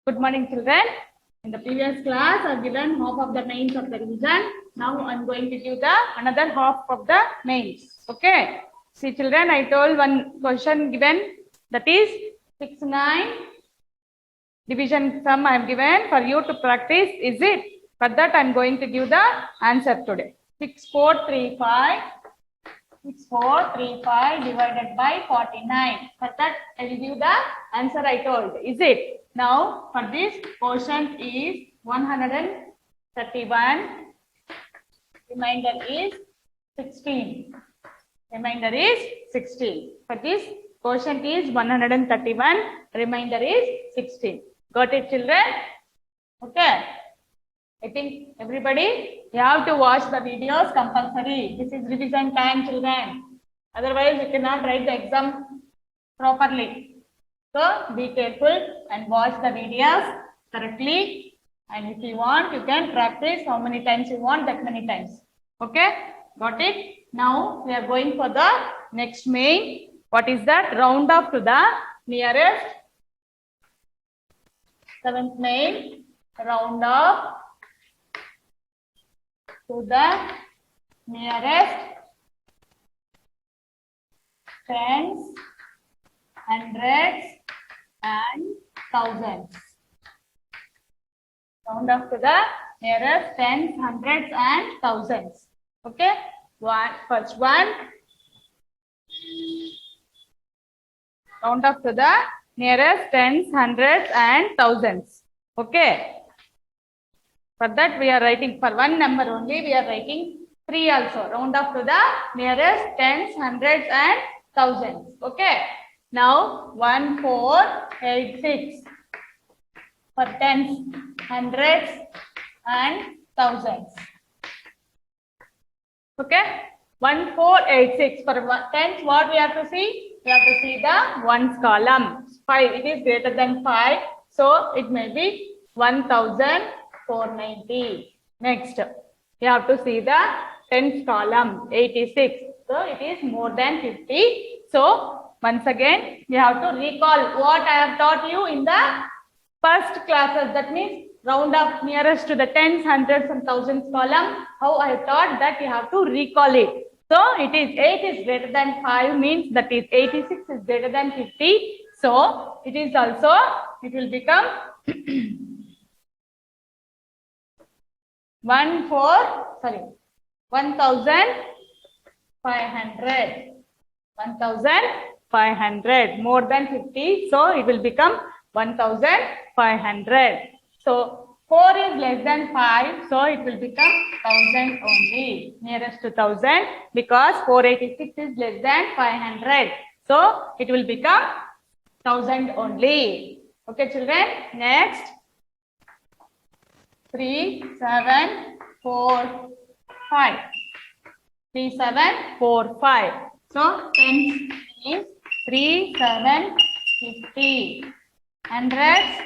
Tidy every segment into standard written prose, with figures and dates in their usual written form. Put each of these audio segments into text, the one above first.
Good morning, children. In the previous class, I've given half of the mains of the revision. Now I'm going to give the another half of the mains. Okay. See, children, I told one question given, that is 6, 9 division sum I have given for you to practice. Is it? For that, I'm going to give the answer today. 6, 4, 3, 5. 6, 4, 3, 5 divided by 49. For that, I will give the answer I told. Is it? Now, for this, quotient is 131. Remainder is 16. Remainder is 16. For this, quotient is 131. Remainder is 16. Got it, children? Okay. I think everybody, you have to watch the videos compulsory. This is revision time, children. Otherwise, you cannot write the exam properly. So, be careful and watch the videos correctly. And if you want, you can practice how many times you want, that many times. Okay? Got it? Now, we are going for the next main. What is that? Round off to the nearest. Seventh main. Round off to the nearest tens, hundreds, and thousands. Round off to the nearest tens, hundreds, and thousands. Okay. First one. Round off to the nearest tens, hundreds, and thousands. Okay. For that, we are writing for one number only. We are writing 3 also. Round off to the nearest tens, hundreds, and thousands. Okay. Now 1486 for tens, hundreds, and thousands. Okay. 1486 for tens. What we have to see? We have to see the ones column. 5. It is greater than 5. So it may be 1490. Next, you have to see the tens column, 86. So it is more than 50. So once again, you have to recall what I have taught you in the first classes. That means round up nearest to the tens, hundreds, and thousands column. How I have taught that, you have to recall it. So it is 8 is greater than 5 means that is 86 is greater than 50. So it is also, it will become 1500. 1500 more than 50, so it will become 1500. So 4 is less than 5, so it will become 1000 only, nearest to 1000, because 486 is less than 500, so it will become 1000 only. Okay, children. Next, 3745. 3745. So 10 is 3750. Hundreds,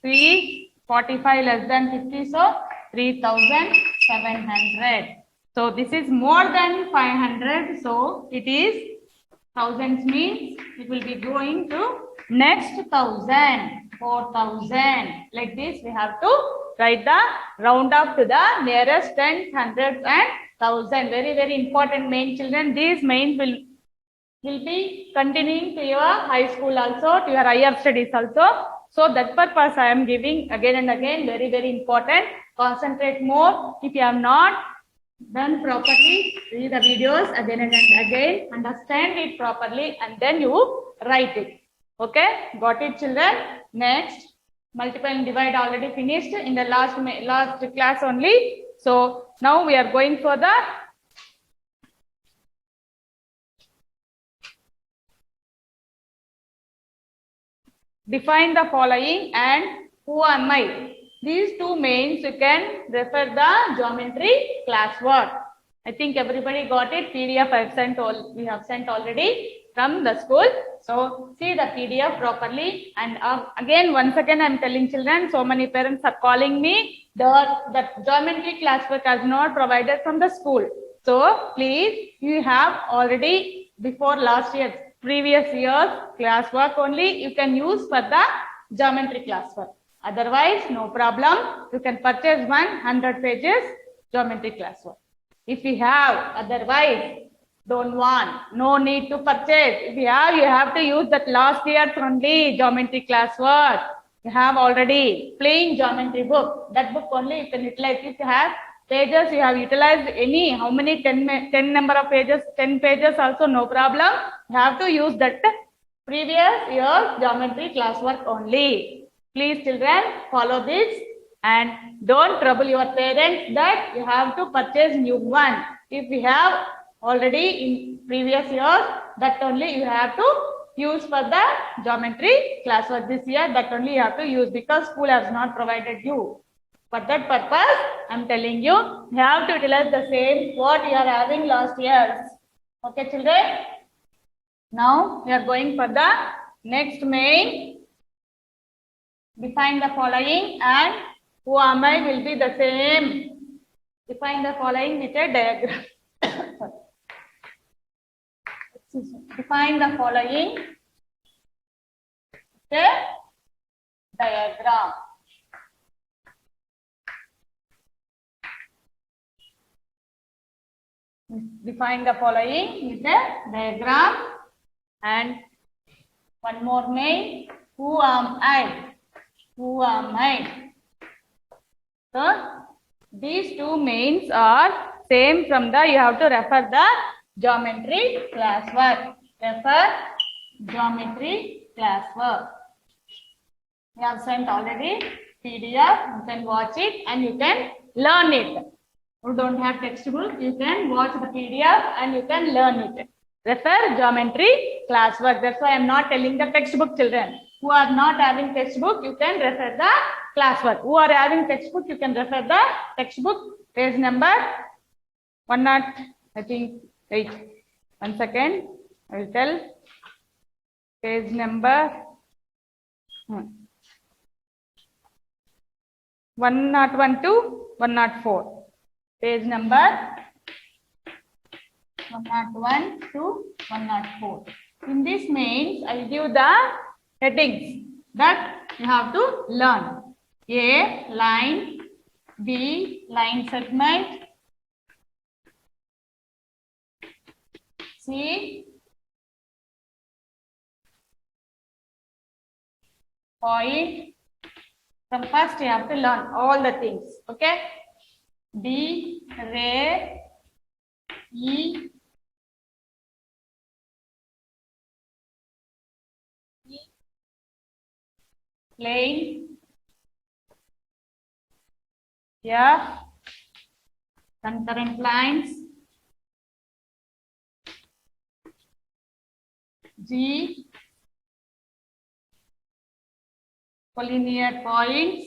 345 less than 50, so 3700. So this is more than 500, so it is thousands means it will be going to next 1000, 4000. Like this, we have to write the round up to the nearest tens, hundreds, and thousand. Very, very important main, children. These mains will be continuing to your high school also, to your higher studies also. So that purpose I am giving again and again. Very, very important. Concentrate more. If you have not done properly, read the videos again and again, understand it properly, and then you write it. Okay, got it, children? Next, multiply and divide already finished in the last class only. So now we are going for the define the following and who am I. These two mains, you can refer the geometry classwork. I think everybody got it. PDF we have sent already from the school. So see the PDF properly. And again, once again, I am telling children, so many parents are calling me. The geometry classwork is not provided from the school. So please, you have already before last year previous year's classwork only you can use for the geometry classwork. Otherwise, no problem. You can purchase 100 pages geometry classwork. If you have, otherwise, don't want, no need to purchase. If you have to use that last year's only geometry classwork. You have already plain geometry book. That book only you can utilize. If you have pages, you have utilized any, how many, 10 number of pages, 10 pages also, no problem. You have to use that previous year's geometry classwork only. Please children, follow this and don't trouble your parents that you have to purchase new one. If you have already in previous years, that only you have to use for the geometry classwork. This year, that only you have to use because school has not provided you. For that purpose, I am telling you, you have to utilize the same what you are having last year. Okay, children? Now, we are going for the next main. Define the following and who am I will be the same. Define the following with a diagram. Define the following with a diagram. Define the following with a diagram and one more main. Who am I? Who am I? So these two mains are same from the, you have to refer the geometry classwork. Refer geometry classwork. We have sent already PDF. You can watch it and you can learn it. Who don't have textbook, you can watch the PDF and you can learn it. Refer geometry classwork. That's why I am not telling the textbook, children. Who are not having textbook, you can refer the classwork. Who are having textbook, you can refer the textbook. Page number 8. 1 second. I will tell. Page number 101 to 104. Page number 101 to 104. In this mains, I will give the headings that you have to learn. A, line. B, line segment. C, point. From first you have to learn all the things. Okay. D, ray. E, plane. F, concurrent lines. G, collinear points.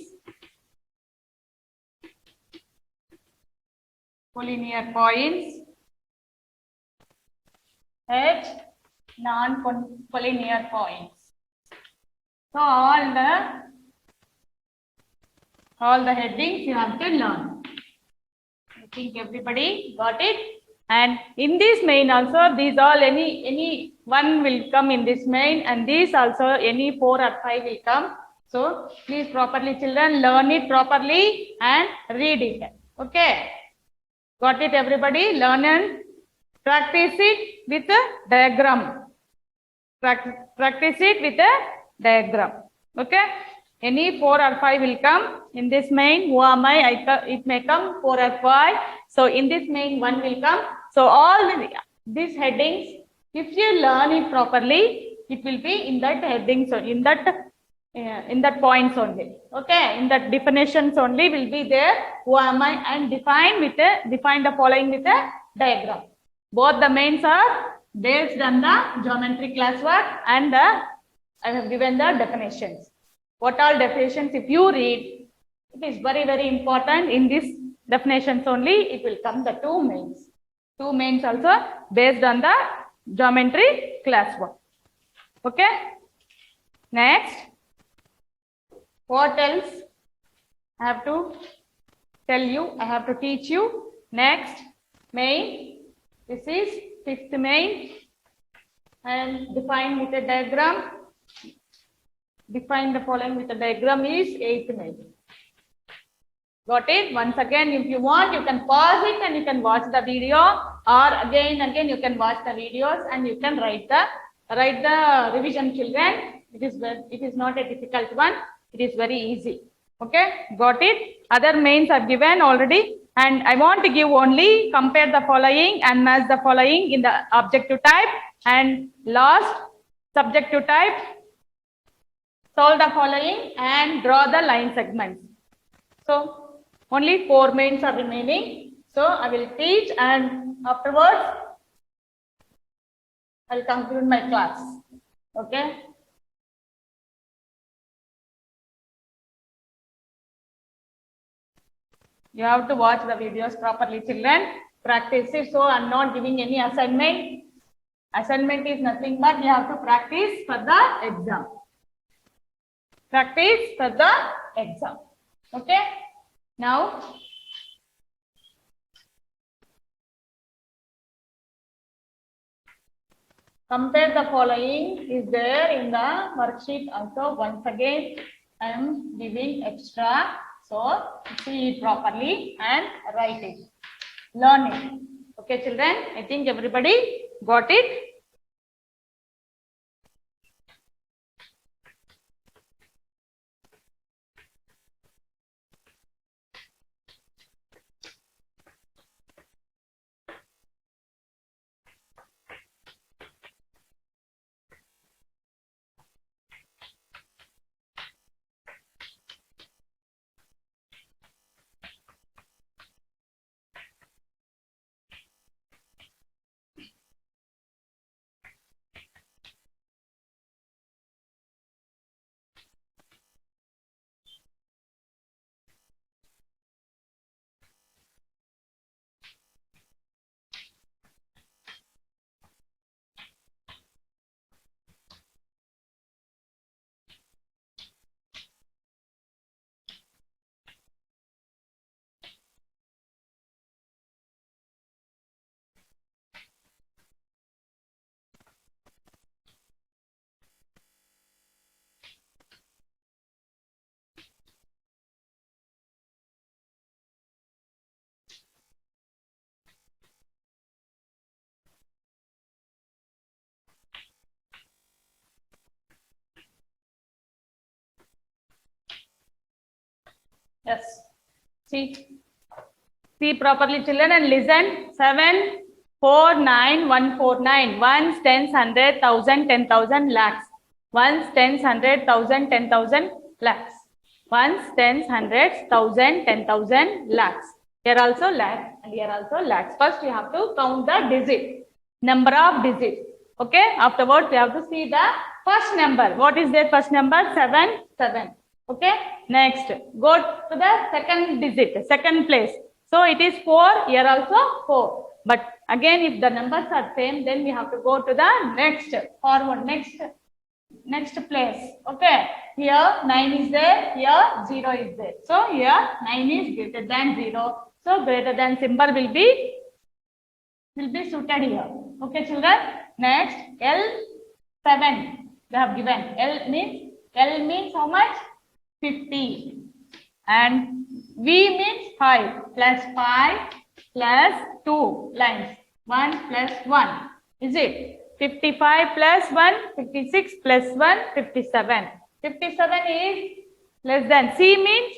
Collinear points. H, non-collinear points. So all the headings you have to learn. I think everybody got it. And in this main also, these all any one will come in this main, and these also any 4 or 5 will come. So please properly, children, learn it properly and read it. Okay. Got it, everybody? Learn and practice it with a diagram. Practice it with a diagram. Okay. Any 4 or 5 will come in this main. Who am I? It may come 4 or 5. So in this main, 1 will come. So all these headings, if you learn it properly, it will be in that heading. So in that points only. Okay. In that definitions only will be there. Who am I? And define the following with a diagram. Both the mains are based on the geometry classwork, and I have given the definitions. What all definitions, if you read, it is very, very important. In this definitions only, it will come the 2 mains. 2 mains also based on the geometry classwork. Okay. Next, what else I have to tell you? I have to teach you. Next, main. This is 5th main. and define with a diagram. Define the following with a diagram is 8th May. Got it? Once again, if you want, you can pause it and you can watch the video, or again you can watch the videos and you can write the revision, children. It is not a difficult one. It is very easy. Okay, got it? Other mains are given already, and I want to give only compare the following and match the following in the objective type, and last subjective type, solve the following and draw the line segments. So only 4 mains are remaining. So I will teach, and afterwards I will conclude my class. Okay. You have to watch the videos properly, children. Practice it. So I'm not giving any assignment. Assignment is nothing but you have to practice for the exam. Practice for the exam. Okay. Now, compare the following is there in the worksheet also. Once again, I am giving extra. So, see it properly and write it. Learn it. Okay, children? I think everybody got it. Yes. See properly, children, and listen. 7, 4, 9, 1, 4, 9. Ones, tens, 100, 1,000, 10,000, lakhs. Ones, tens, 100, 1,000, 10,000, lakhs. Ones, tens, hundreds, 1,000, 10,000, lakhs. Here also lakhs and here also lakhs. First, you have to count the digit, number of digits. Okay. Afterwards, you have to see the first number. What is their first number? 7, 7. Okay. Next, go to the second digit, second place. So it is 4. Here also 4. But again, if the numbers are same, then we have to go to the next forward, next place. Okay. Here 9 is there. Here 0 is there. So here 9 is greater than 0. So greater than symbol will be suited here. Okay, children. Next, L7 they have given. L means how much? 50. And V means 5 plus 5 plus 2 lines. 1 plus 1. Is it? 55 plus 1, 56 plus 1, 57. 57 is less than. C means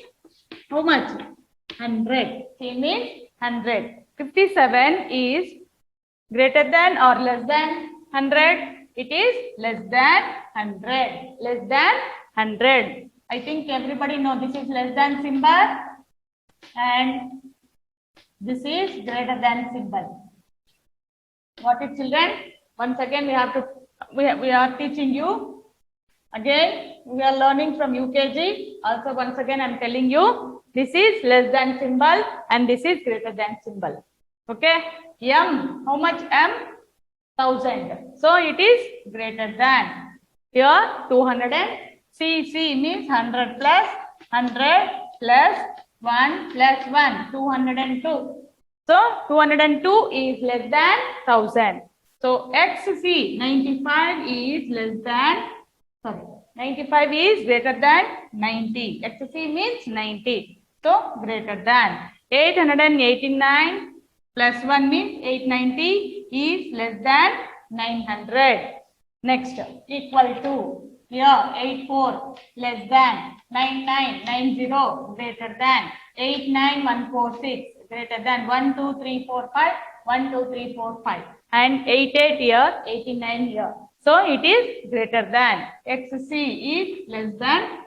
how much? 100. C means 100. 57 is greater than or less than 100? It is less than 100. Less than 100. I think everybody know this is less than symbol and this is greater than symbol. Got it, children? Once again, we are teaching you. Again, we are learning from UKG. Also, once again, I am telling you, this is less than symbol and this is greater than symbol. Okay? M, how much M? 1,000. So, it is greater than. Here, 200 and C means 100 plus 100 plus 1 plus 1, 202. So, 202 is less than 1,000. So XC 95 is less than, sorry, 95 is greater than 90. XC means 90. So greater than 889 plus 1 means 890 is less than 900. Next, equal to, here 84 less than 9990 greater than 89146 greater than 1 2 3 4 5 1 2 3 4 5 and 88 here 89 here. So it is greater than. XC is less than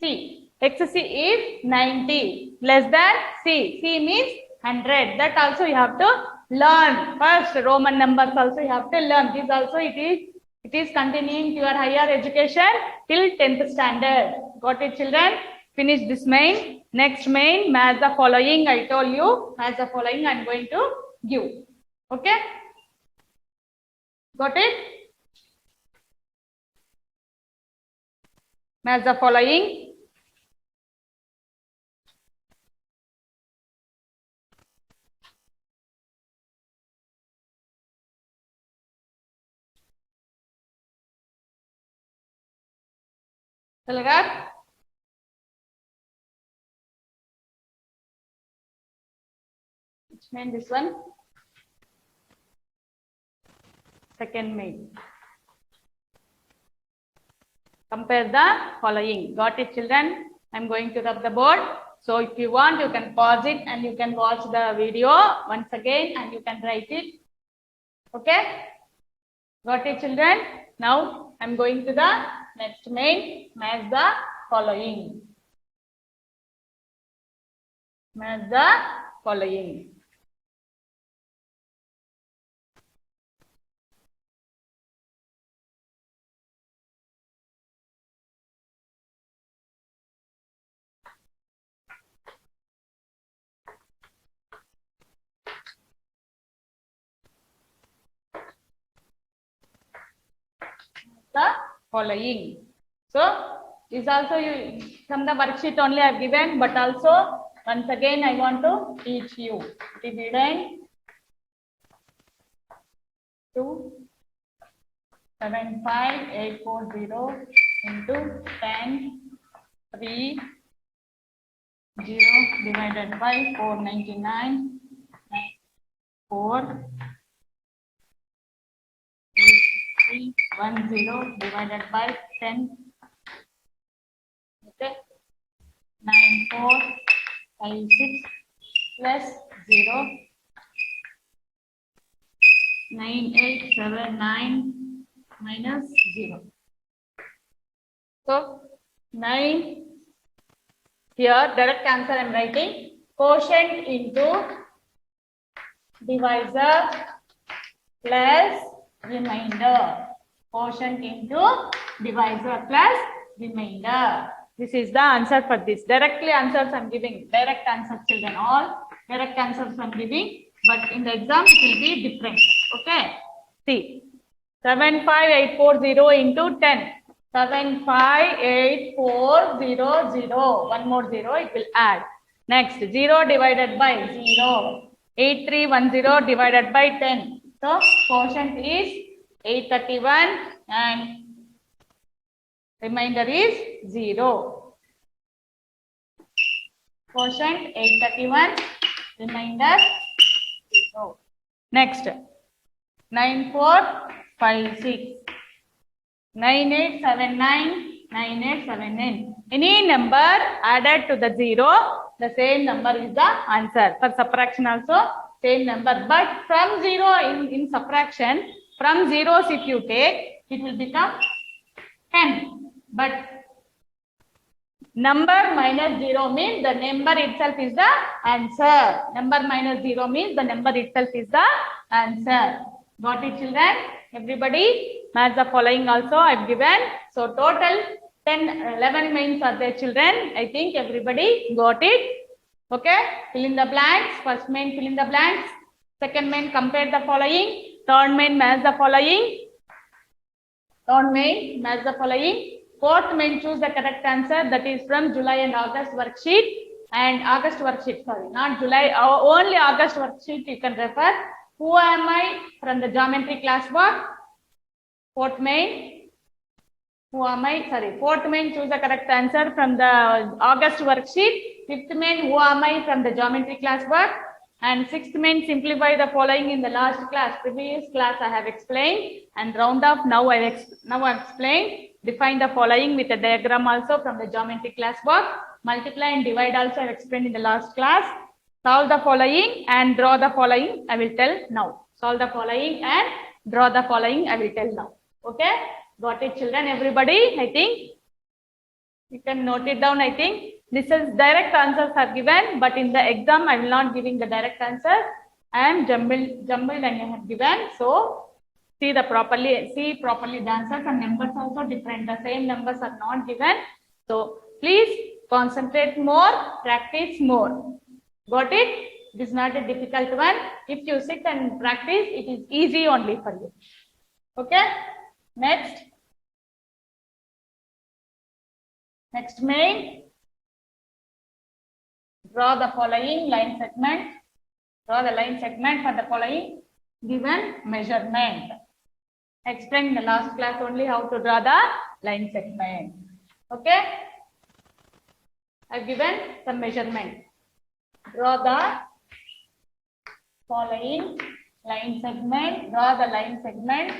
C. XC is 90 less than C. C means 100. That also you have to learn. First Roman numbers also you have to learn. This also it is continuing to your higher education till 10th standard. Got it, children? Finish this main. Next main, match the following. I told you, match the following I am going to give. Okay? Got it? Match the following. Talaga? Which main this one? Second main. Compare the following. Got it, children? I'm going to rub the board. So if you want, you can pause it and you can watch the video once again and you can write it. Okay? Got it, children? Now I'm going to the next main. Match the following. Match the following. The following. So this also you from the worksheet only I have given, but also once again I want to teach you. Dividend 275,840 into 10 3 0 divided by 499 4 10 divided by 10. Okay. 9456 plus 0. 9879 minus 0. So 9. Here direct answer I am writing. Quotient into divisor plus remainder. Quotient into divisor plus remainder. This is the answer for this. Directly answers I am giving. Direct answers, children. All direct answers I am giving. But in the exam it will be different. Okay. See. 75840 into 10. 75840. One more 0 it will add. Next 0 divided by 0. 8310 divided by 10. So quotient is 831 and remainder is 0. Quotient 831, remainder 0. Next 9456, 9879, 9879. Any number added to the 0, the same number is the answer. For subtraction also same number, but from 0 in subtraction, from zeros if you take, it will become 10. But number minus 0 means the number itself is the answer. Number minus 0 means the number itself is the answer. Got it, children? Everybody, match the following also I have given. So total 11 mains are there, children. I think everybody got it. Okay, fill in the blanks. First main, fill in the blanks. Second main, compare the following. Third main, match the following. Third main, match the following. Fourth main, choose the correct answer. That is from July and August worksheet. And August worksheet, sorry, not July, only August worksheet you can refer. Who am I from the geometry class work? Fourth main. Who am I? Sorry, fourth main, choose the correct answer from the August worksheet. Fifth main, who am I from the geometry class work? And sixth main, simplify the following in the last class. Previous class I have explained, and round off now I explained. Define the following with a diagram also from the geometry class work. Multiply and divide also I have explained in the last class. Solve the following and draw the following I will tell now. Solve the following and draw the following I will tell now. Okay? Got it, children? Everybody, I think you can note it down. I think this is direct answers are given, but in the exam I will not giving the direct answer. I am jumbled and I have given. So see properly the answers, and numbers also different. The same numbers are not given. So please concentrate more, practice more. Got it? It is not a difficult one. If you sit and practice, it is easy only for you. Okay? Next main. Draw the following line segment. Draw the line segment for the following given measurement. Explain in the last class only how to draw the line segment. Okay? I have given some measurement. Draw the following line segment. Draw the line segment.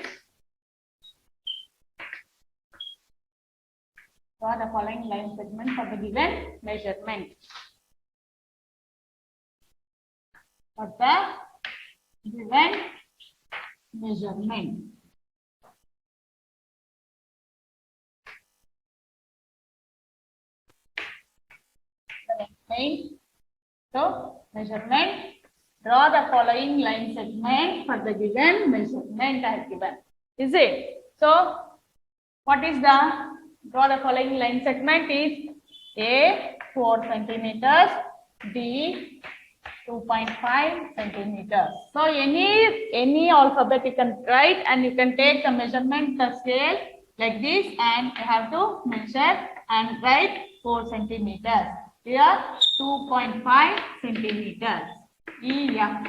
Draw the following line segment for the given measurement. For the given measurement. So, measurement. Draw the following line segment for the given measurement I have given. Is it? So, what is the draw the following line segment is A 4 centimeters, B 2.5 centimeters. So any alphabet you can write, and you can take the measurement, the scale like this, and you have to measure and write 4 centimeters. Here 2.5 centimeters. EF.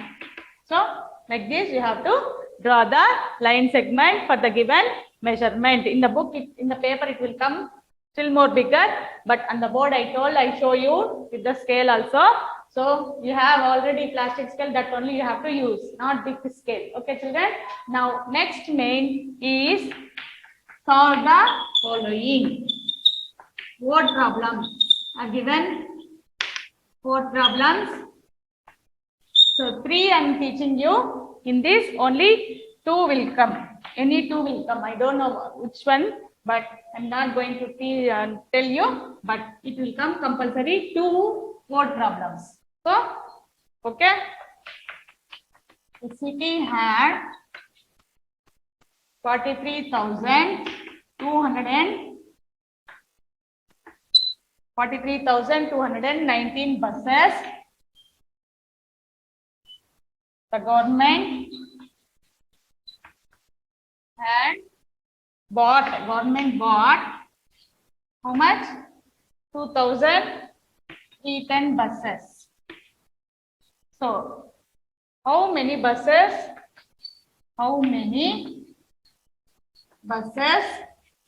So like this you have to draw the line segment for the given measurement. In the book, in the paper it will come still more bigger, but on the board I show you with the scale also. So you have already plastic scale, that only you have to use, not big scale. Okay, children? Now next main is solve the following. Word problem. I have given 4 problems. So 3 I am teaching you. In this only 2 will come. Any 2 will come. I don't know which one, but I'm not going to tell you, but it will come compulsory 2 word problems. So, okay. The city had 43,219 buses. The government bought how much? 2,310 buses. So, how many buses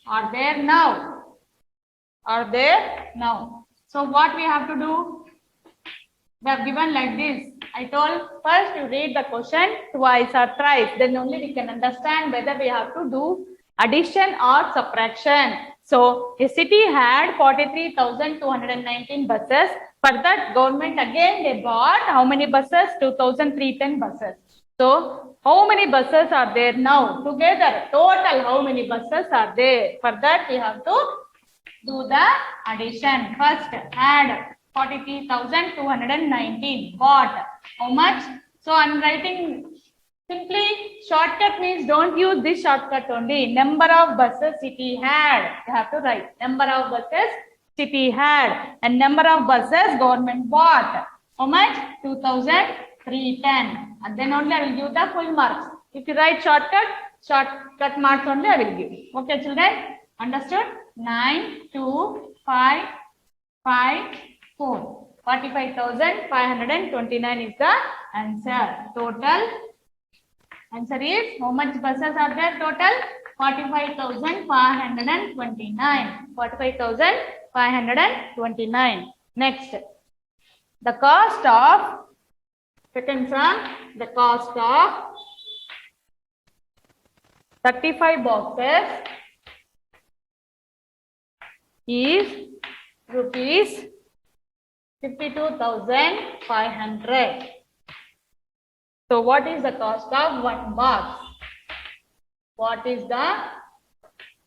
are there now? So, what we have to do? They have given like this. I told first you read the question twice or thrice, then only we can understand whether we have to do addition or subtraction. So a city had 43,219 buses. For that, government again they bought how many buses? 2,310 buses. So how many buses are there now? Together, total how many buses are there? For that, we have to do the addition. First, add 43,219. Bought. How much? So I am writing simply. Shortcut means don't use this shortcut only. Number of buses city had. You have to write number of buses city had, and number of buses government bought. How much? 2,310. And then only I will give the full marks. If you write shortcut marks only I will give. Okay, children? Understood? 9, 2, 5, 5, 4. 45,529 is the answer. Total Answer is, how much buses are there total? 45,529. 45,529. Next, the cost of, second sum, the cost of 35 boxes is rupees 52,500. So what is the cost of one box? What is the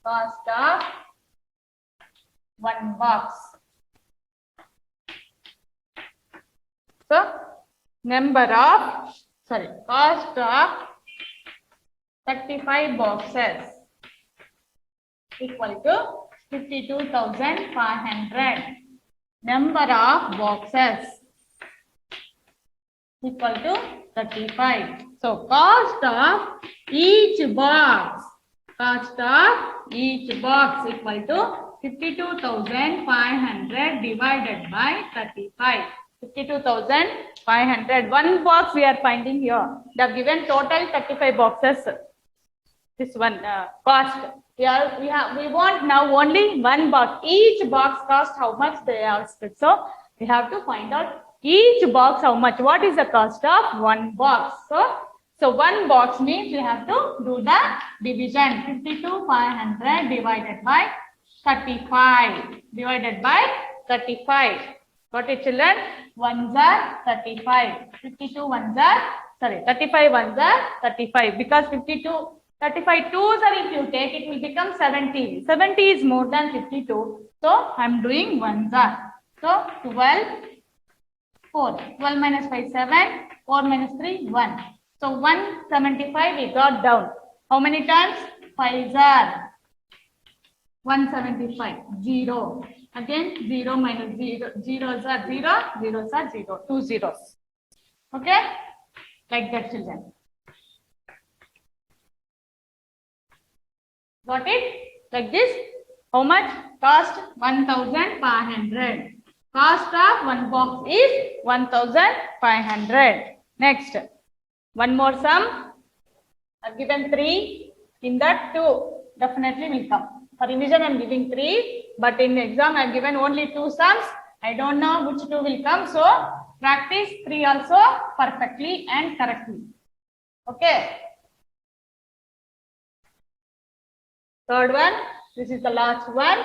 cost of one box? So cost of 35 boxes equal to 52,500. Number of boxes equal to 35. So cost of each box equal to 52,500 divided by 35. 52,500. One box we are finding here. They have given total 35 boxes. This one cost. We want now only one box. Each box cost how much they asked. So we have to find out each box how much. What is the cost of one box? So one box means we have to do the division. 52,500 divided by 35. Divided by 35. Got it, children? Ones are 35. 52 ones are, 35 ones are 35. Because 35 twos are, if you take, it will become 70. 70 is more than 52. So I am doing ones are. So 12, 4. 12 minus 5, 7. 4 minus 3, 1. So 175 we got down. How many times? 5s are 175. 0. Again 0 minus 0. Zeros are 0. Zeros are 0. 2 zeros. Okay? Like that, children. Got it? Like this. How much? Cost 1,500. Cost of one box is 1,500. Next, one more sum. I've given 3. In that 2 definitely will come. For revision I'm giving 3, but in exam I've given only 2 sums. I don't know which 2 will come. So practice 3 also perfectly and correctly. Okay. Third one, this is the last one.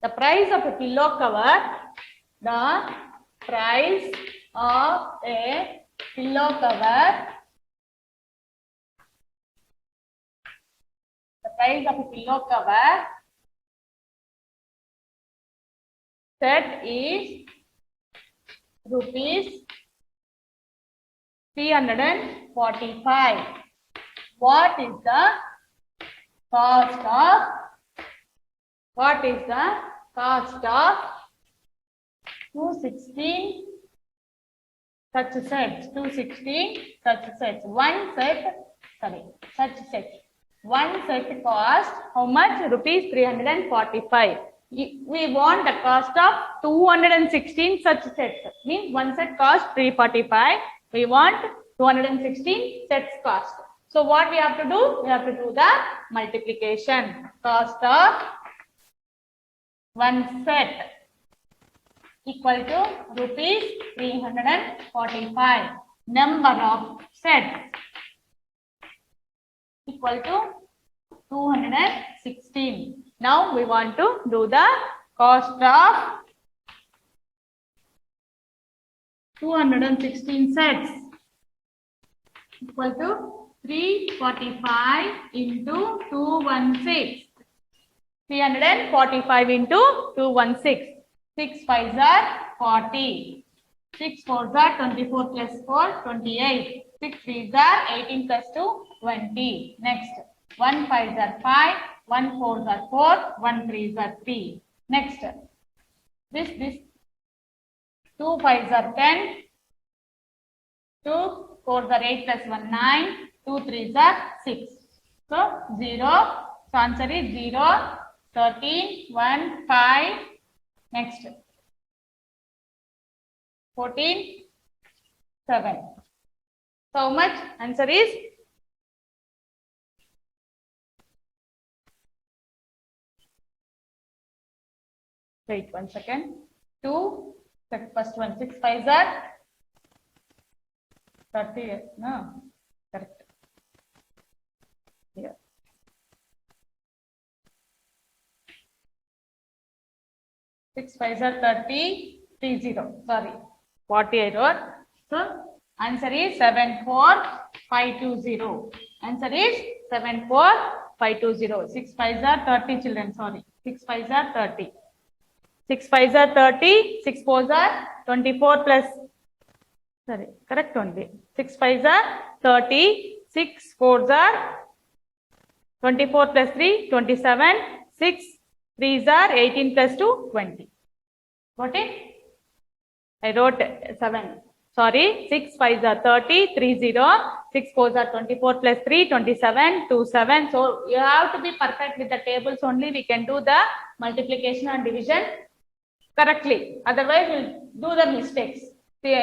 The price of a pillow cover. The price of a pillow cover. The price of a pillow cover set is rupees 345. What is the cost of 216 such sets? 216 such sets. Such sets. One set cost how much? Rupees 345. We want the cost of 216 such sets. Means one set cost 345. We want 216 sets cost. So what we have to do? We have to do the multiplication. Cost of one set equal to rupees 345. Number of sets equal to 216. Now we want to do the cost of 216 sets equal to 345 into 216. 345 into 216. 6 5s are 40. 6 4s are 24 plus 4, 28. 6 3s are 18 plus 2, 20. Next, 1 5s are 5, 1 4s are 4, 1 3s are 3. Next, this 2 5s are 10, 2 4s are 8 plus 1, 9, 2 3s are 6. So 0. So answer is 0, 13, 1, 5. Next, 14, 7. So how much? Answer is wait 1 second. 2. First one 6 5s are 30. No, correct. Here. 6 5s are 30. 30. Sorry. 40 I wrote. So answer is 74520. Answer is 74520. 6 5s are 30 children. Sorry. 6 5s are 30. 6 5s are 30. 6 4s are 24 plus. Sorry. Correct only. 6 5s are 30. 6 4s are 24 plus 3, 27. 6 3s are 18 plus 2, 20. Got it? I wrote 7. Sorry, 6 5s are 30, 30. 6 4s are 24 plus 3, 27, 27. So you have to be perfect with the tables only. We can do the multiplication and division correctly. Otherwise, we'll do the mistakes. See,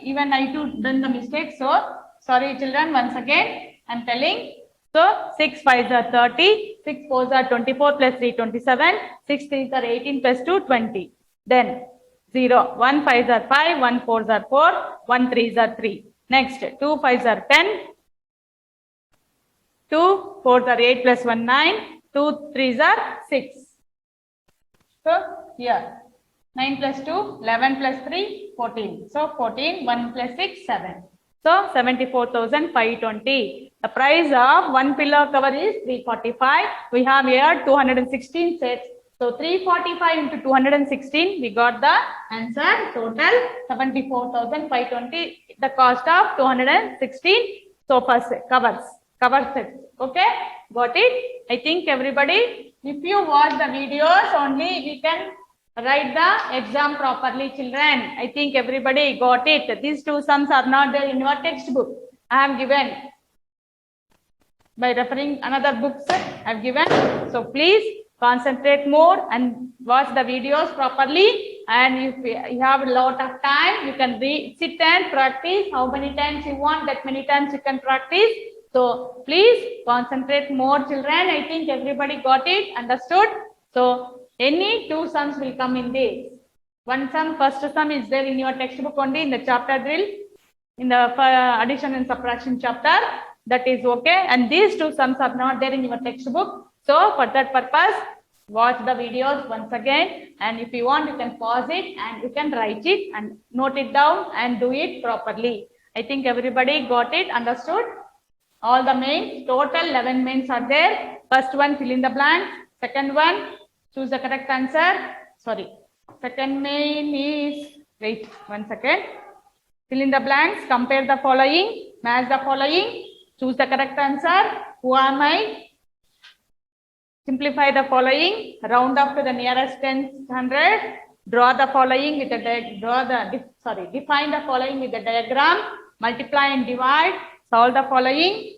even I too done the mistakes. So sorry, children. Once again, I'm telling. So 6 5s are 30, 6 4s are 24 plus 3, 27, 6 3s are 18 plus 2, 20. Then 0, 1 5s are 5, 1 4s are 4, 1 3s are 3. Next, 2 5s are 10, 2 4s are 8 plus 1, 9, 2 3s are 6. So here 9 plus 2, 11 plus 3, 14. So 14, 1 plus 6, 7. So 74,520. The price of one pillow cover is 345. We have here 216 sets. So 345 into 216, we got the answer total 74,520. The cost of 216 sofa set, cover sets. Okay, got it? I think everybody, if you watch the videos only, we can write the exam properly, children. I think everybody got it. These two sums are not there in your textbook. I have given by referring another books I have given. So please concentrate more and watch the videos properly. And if you have a lot of time, you can sit and practice. How many times you want, that many times you can practice. So please concentrate more, children. I think everybody got it, understood. So any two sums will come in this. One sum, first sum is there in your textbook only in the chapter drill, in the addition and subtraction chapter. That is okay. And these two sums are not there in your textbook. So for that purpose, watch the videos once again. And if you want, you can pause it and you can write it and note it down and do it properly. I think everybody got it, understood. All the mains, total 11 mains are there. First one, fill in the blanks. Second one, choose the correct answer. Sorry. Second main is, wait 1 second. Fill in the blanks, compare the following, match the following, choose the correct answer. Who am I? Simplify the following, round up to the nearest 100. Draw the following with the define the following with the diagram. Multiply and divide. Solve the following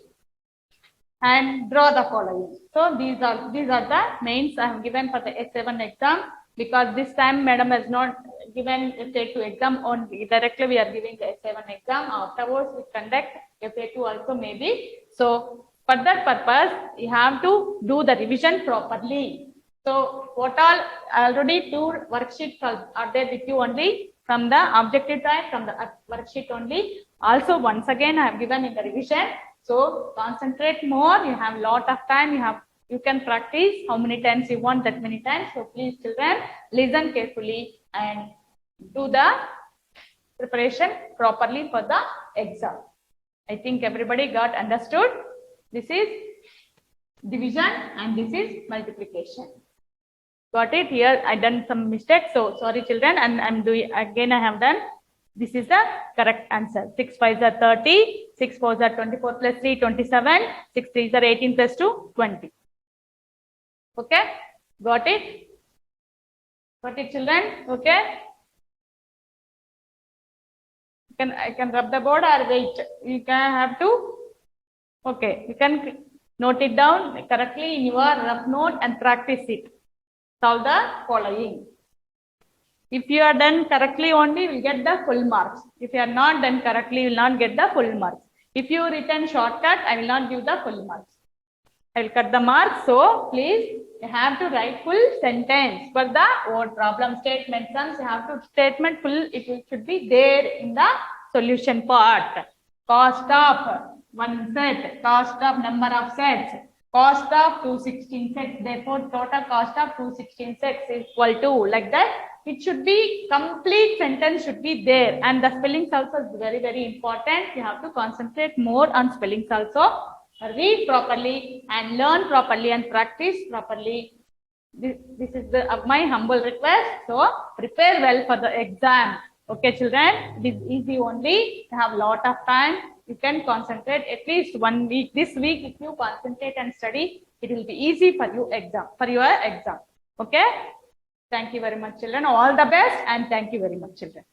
and draw the following. So these are the mains I have given for the S7 exam, because this time madam has not given FA2 exam only. Directly we are giving the S7 exam. Afterwards we conduct FA2 also maybe. So for that purpose, you have to do the revision properly. So what all already two worksheets are there with you only from the objective type, from the worksheet only. Also once again I have given in the revision. So concentrate more. You have lot of time. You can practice how many times you want, that many times. So please children, listen carefully and do the preparation properly for the exam. I think everybody got understood. This is division and this is multiplication. Got it? Here I done some mistakes. So sorry children, and I'm doing again. I have done. This is the correct answer. 6 5s are 30, 6 4s are 24 plus 3, 27, 6 3s are 18 plus 2, 20. Okay? Got it? Got it children? Okay? I can rub the board or wait. You can have to. Okay. You can note it down correctly in your rough note and practice it. Solve the following. If you are done correctly only, you will get the full marks. If you are not done correctly, you will not get the full marks. If you written shortcut, I will not give the full marks. I will cut the marks. So please, you have to write full sentence for the word problem statement. Sums you have to statement full. It should be there in the solution part. Cost of one set. Cost of number of sets. Cost of 216 sets. Therefore, total cost of 216 sets is equal to, like that. It should be complete sentence should be there, and the spellings also is very, very important. You have to concentrate more on spellings also. Read properly and learn properly and practice properly. This is my humble request. So prepare well for the exam. Okay, children. It is easy only. You have a lot of time. You can concentrate at least 1 week. This week, if you concentrate and study, it will be easy for your exam. Okay. Thank you very much, children. All the best, and thank you very much, children.